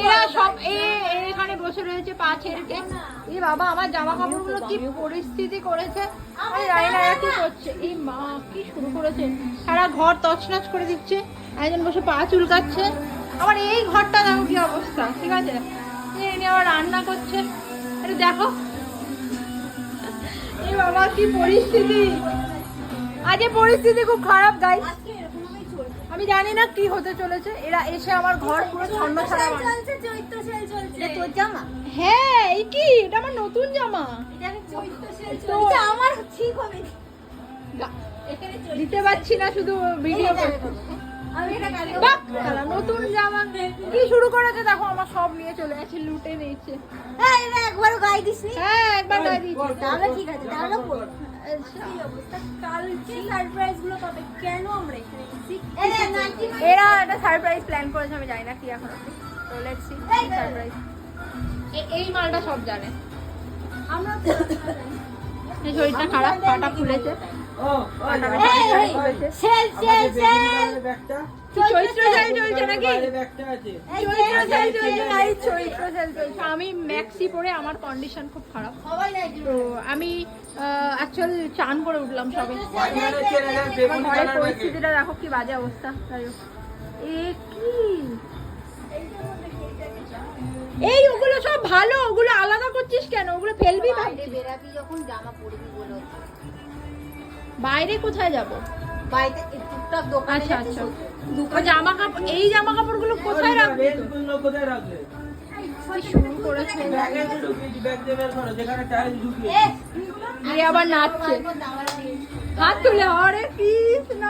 এরা সব এখানে বসে রয়েছে পা ছেড়ে। এই বাবা আমার জামা কাপড়গুলো কি পরিস্থিতি করেছে, আমি জানি না এরা কি করছে। এই মা কি শুরু করেছে, সারা ঘর তছনছ করে দিচ্ছে। একজন বসে পা চুলকাচ্ছে। আমার এই ঘরটা দেখো কি অবস্থা, ঠিক আছে। এনে আবার রান্না করছে, এটা দেখো। এই বাবা কি পরিস্থিতি, আজ পরিস্থিতি খুব খারাপ গাইস। আমি জানি না কি হতে চলেছে। এরা এসে আমার ঘর পুরো ছন্ন ছাড়া। তোর জামা? হ্যাঁ, এই কি, এটা আমার নতুন জামা। তো আমার ঠিক হবে, দিতে পারছি না, শুধু ভিডিও করতে। নতুন জামা কি শুরু করেছে দেখো, আমার সব নিয়ে চলে গেছে, লুটে নিয়েছে। একবার গায়ে দিসনি? হ্যাঁ, একবার গায়ে দিয়েছি। তাহলে ঠিক আছে, তাহলে কালকে সারপ্রাইজ গুলো পাবে। কেন আমরা এখানে এরা একটা সারপ্রাইজ প্ল্যান করেছে, আমি জানি না কি এখন। তো লেটস সি সারপ্রাইজ। এই মালটা সব জানে। আমরা এই শরীরটা খারাপ, পাটা ফুলেছে। আমি ম্যাক্সি পরে আমার কন্ডিশন খুব খারাপ, তো আমি অ্যাকচুয়ালি চান করে উঠলাম সবে। ঘরের পরিস্থিতিটা দেখো কি বাজে অবস্থা। এই ওগুলো সব ভালো, ওগুলো আলাদা করছিস কেন? ওগুলো ফেলবি ভাবছিস? বেরাবি যখন জামা পরবি বলে। বাইরে কোথায় যাব? বাইরে টুকটাক দোকানে। আচ্ছা আচ্ছা, জামা কাপড়, এই জামা কাপড়গুলো কোথায় রাখবে? কোথায় রাখবে? শুরু করেছে আবার নাচছে, হাত তুলে। হরে কৃষ্ণ।